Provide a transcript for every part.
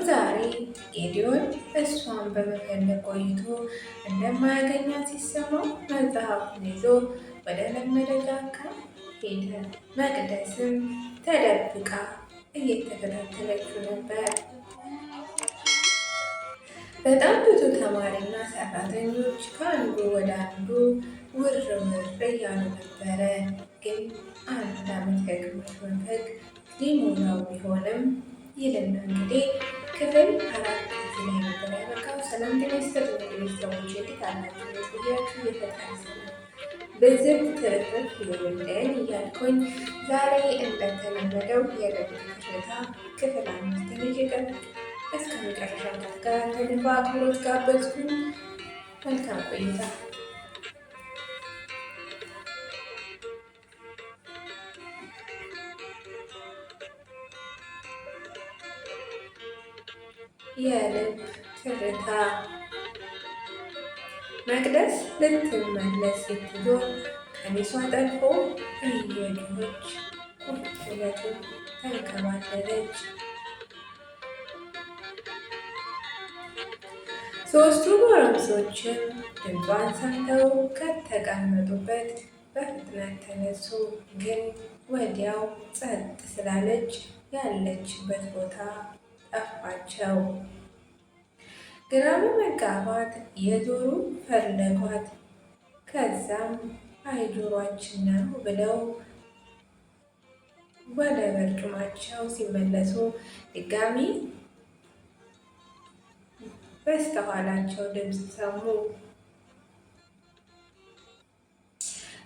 ዛሬ ጌዲዮን እሷን በመፈለግ ቆይቶ እንደማያገኛት ሲሰማው መጽሐፉን ይዞ ወደ ለመደ ጫካ ሄደ። መቅደስም ተደብቃ እየተከታተለችው ነበር። በጣም ብዙ ተማሪና ሰራተኞች ከአንዱ ወደ አንዱ ውር እያሉ ነበረ። ግን አንድ ዓመት ከግማሽ መንፈቅ ሊሞላው ቢሆንም ይልና እንግዲህ ክፍል 4 እዚህ ላይ ነበር ያበቃው። ሰላም ጤና ይስጥልኝ ሰዎች፣ እንዴት አላችሁ? የቆያችሁ እየተጠቀሰ በዚህ ትርፍርፍ ይወደን እያልኩኝ ዛሬ እንደተለመደው የልብ ትርታ ክፍል 5 ልጅ ቀን እስከ መጨረሻው ተከታተሉ በአክብሮት ጋበዝኩኝ። መልካም ቆይታ። የልብ ትርታ። መቅደስ ልትመለስ ስትዞር ቀሚሷ ጠልፎ እየጮኸች ቁልቁለቱን ተንከባለለች። ሶስቱ ጎረምሶችም ድምጿን ሰምተው ከተቀመጡበት በፍጥነት ተነሱ። ግን ወዲያው ጸጥ ስላለች ያለችበት ቦታ ጠፋቸው። ግራ በመጋባት የዞሩ ፈለጓት። ከዛም አይጆሯችን ነው ብለው ወደ በርጩማቸው ሲመለሱ ድጋሚ በስተኋላቸው ድምፅ ሰሙ።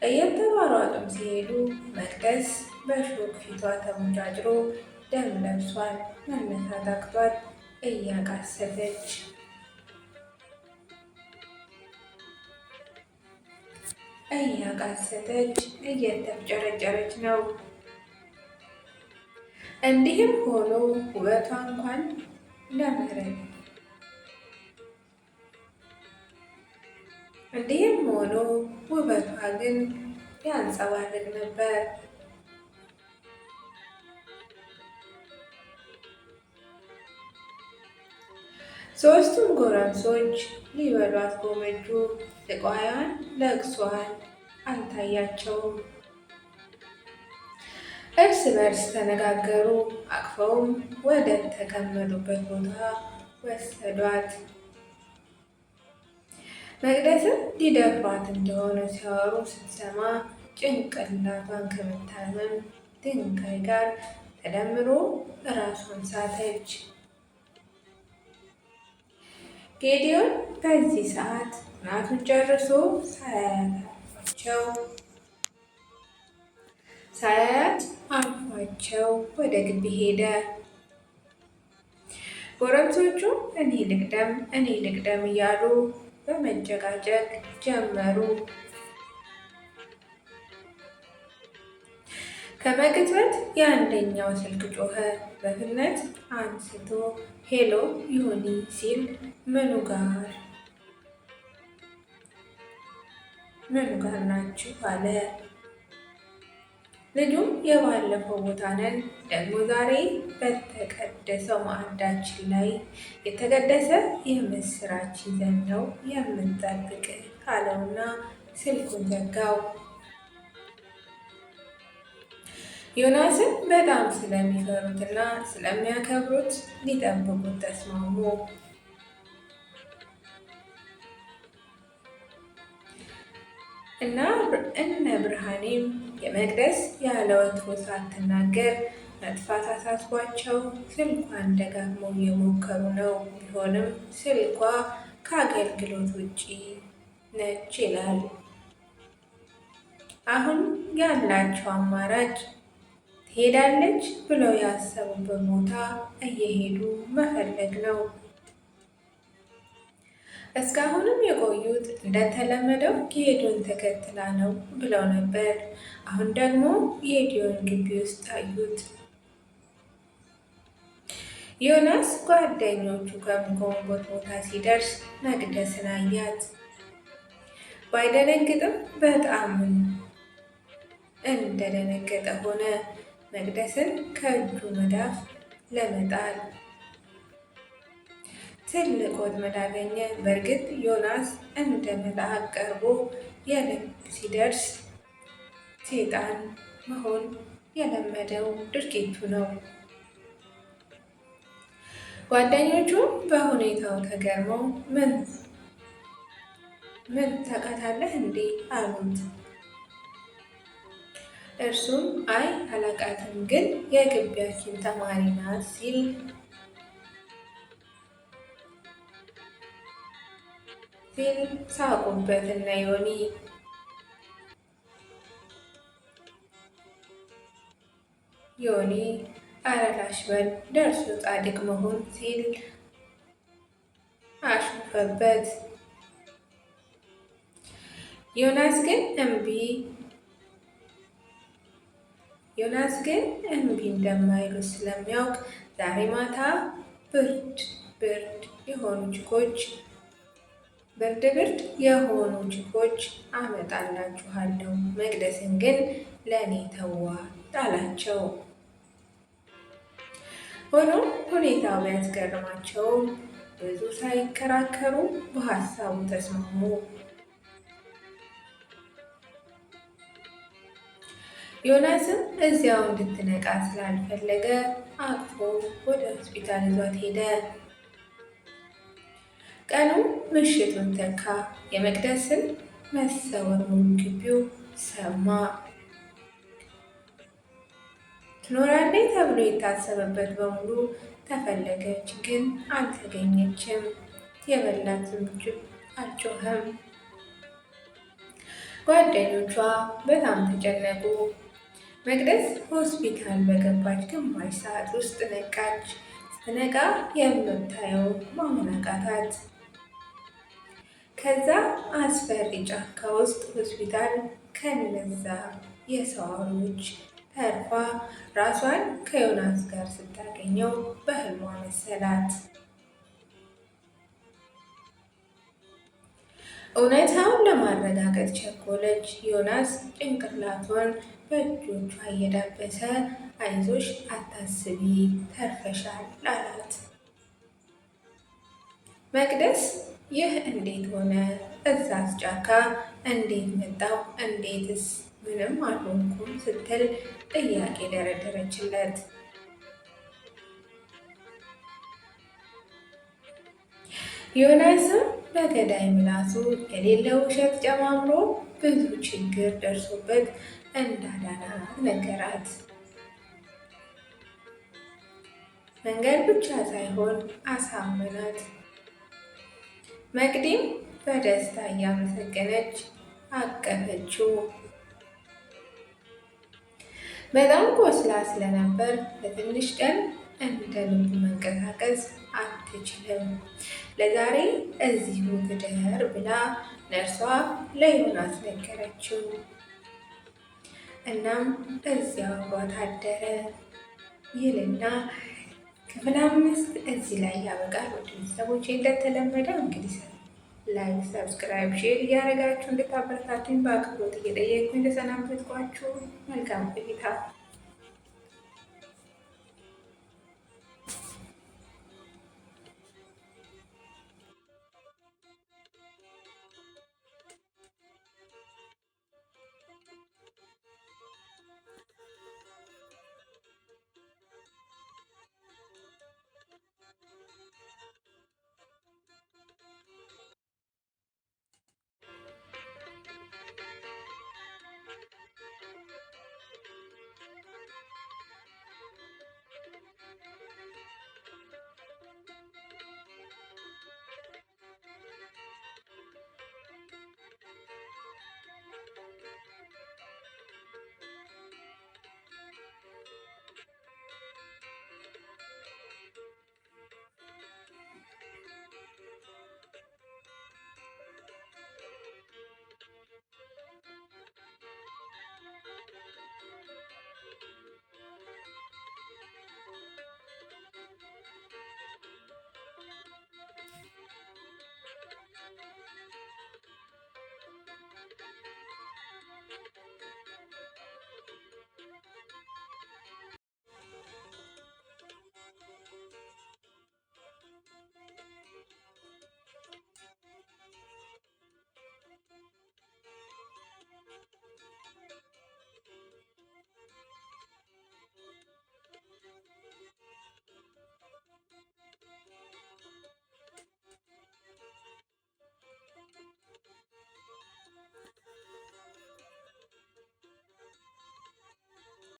እየተሯሯጡም ሲሄዱ መቅደስ በሾክ ፊቷ ተሞጫጭሮ ደም ለብሷል። መነሳት አቅቷት እያቃሰተች እየተፍጨረጨረች ነው። እንዲህም ሆኖ ውበቷ እንኳን ለመረን ውበቷ ግን ያንጸባርቅ ነበር። ሶስቱም ጎረምሶች ሊበሏት ጎመጁ። ስቃዋን ለቅሷን አልታያቸውም። እርስ በርስ ተነጋገሩ። አቅፈውም ወደ ተቀመጡበት ቦታ ወሰዷት። መቅደስም ሊደፍሯት እንደሆነ ሲያወሩ ስትሰማ ጭንቅላቷን ከመታመም ድንጋይ ጋር ተደምሮ ራሷን ሳተች። ጌዲዮን በዚህ ሰዓት እናቱን ጨርሶ ሳያት አልፏቸው ወደ ግቢ ሄደ። ጎረምሶቹ እኔ ልቅደም እያሉ በመጨቃጨቅ ጀመሩ። ከመቅጽበት የአንደኛው ስልክ ጮኸ። በፍጥነት አንስቶ ሄሎ ይሁኒ ሲል ምኑ ጋር ናችሁ አለ። ልጁም የባለፈው ቦታ ነን፣ ደግሞ ዛሬ በተቀደሰው ማዕዳችን ላይ የተቀደሰ የምስራች ይዘን ነው የምንጠብቅ አለውና ስልኩን ዘጋው። ዮናስን በጣም ስለሚፈሩትና ስለሚያከብሩት ሊጠብቁት ተስማሙ። እና እነ ብርሃኔም የመቅደስ ያለ ወትሮ ሳትናገር መጥፋት አሳስቧቸው ስልኳን ደጋግመው እየሞከሩ ነው። ቢሆንም ስልኳ ከአገልግሎት ውጪ ነች ይላል። አሁን ያላቸው አማራጭ ትሄዳለች ብለው ያሰቡበት ቦታ እየሄዱ መፈለግ ነው። እስካሁንም የቆዩት እንደተለመደው ጌዲዮን ተከትላ ነው ብለው ነበር። አሁን ደግሞ ጌዲዮን ግቢ ውስጥ አዩት። ዮናስ ጓደኞቹ ከሚቆሙበት ቦታ ሲደርስ መቅደስን አያት። ባይደነግጥም በጣም እንደደነገጠ ሆነ። መቅደስን ከእጁ መዳፍ ለመጣል ትልቅ ወጥመድ አገኘ። በእርግጥ ዮናስ እንደ መልአክ ቀርቦ የልብ ሲደርስ ሴጣን መሆን የለመደው ድርጊቱ ነው። ጓደኞቹ በሁኔታው ተገርመው ምን ታውቃታለህ እንዴ አሉት። እርሱም አይ አላቃትም፣ ግን የግቢያችን ተማሪ ናት ሲል ሳቁበት እነ ዮኒ ኧረ ላሽ በል ደርሶ ጻድቅ መሆን ሲል አሾፈበት። ዮናስ ግን እምቢ እንደማይሉ ስለሚያውቅ ዛሬ ማታ ብርድ ብርድ የሆኑ ችኮች አመጣላችኋለሁ፣ መቅደስን ግን ለእኔ ተዋት አላቸው። ሆኖም ሁኔታው ቢያስገርማቸውም ብዙ ሳይከራከሩ በሀሳቡ ተስማሙ። ዮናስም እዚያው እንድትነቃ ስላልፈለገ አቅፎ ወደ ሆስፒታል ይዟት ሄደ። ቀኑ ምሽቱን ተካ። የመቅደስን መሰወር ሙሉ ግቢው ሰማ። ትኖራለች ተብሎ የታሰበበት በሙሉ ተፈለገች፣ ግን አልተገኘችም። የበላት ዝንጅብል አልጮኸም። ጓደኞቿ በጣም ተጨነቁ። መቅደስ ሆስፒታል በገባች ግማሽ ሰዓት ውስጥ ነቃች። ስትነቃ የምታየው ማመን አቃታት። ከዛ አስፈሪ ጫካ ውስጥ ሆስፒታል ከነዛ የሰው አውሬዎች ተርፋ ራሷን ከዮናስ ጋር ስታገኘው በህልሟ መሰላት። እውነታውን ለማረጋገጥ ቸኮለች። ዮናስ ጭንቅላቷን በእጆቿ እየዳበሰ አይዞሽ፣ አታስቢ፣ ተርፈሻል አላት። መቅደስ ይህ እንዴት ሆነ? እዛስ ጫካ እንዴት መጣው? እንዴትስ ምንም አልሆንኩም ስትል ጥያቄ ደረደረችለት። ዮናስም በገዳይ ምላሱ የሌለ ውሸት ጨማምሮ ብዙ ችግር ደርሶበት እንዳዳናት ነገራት። መንገድ ብቻ ሳይሆን አሳመናት። መቅዲም በደስታ እያመሰገነች አቀፈችው። በጣም ቆስላ ስለነበር ለትንሽ ቀን እንደ ልቡ መንቀሳቀስ አትችልም። ለዛሬ እዚሁ ትደር ብላ ነርሷ ለዮናስ ነገረችው። እናም እዚያው አብሯት አደረ ይልና ክፍል 5 እዚህ ላይ ያበቃል። ወደ ቤተሰቦቼ እንደተለመደው እንግዲህ ላይክ፣ ሰብስክራይብ፣ ሼር እያደረጋችሁ እንድታበረታቱኝ በአክብሮት እየጠየቅኩኝ እንደሰናበትኳችሁ መልካም ቆይታ።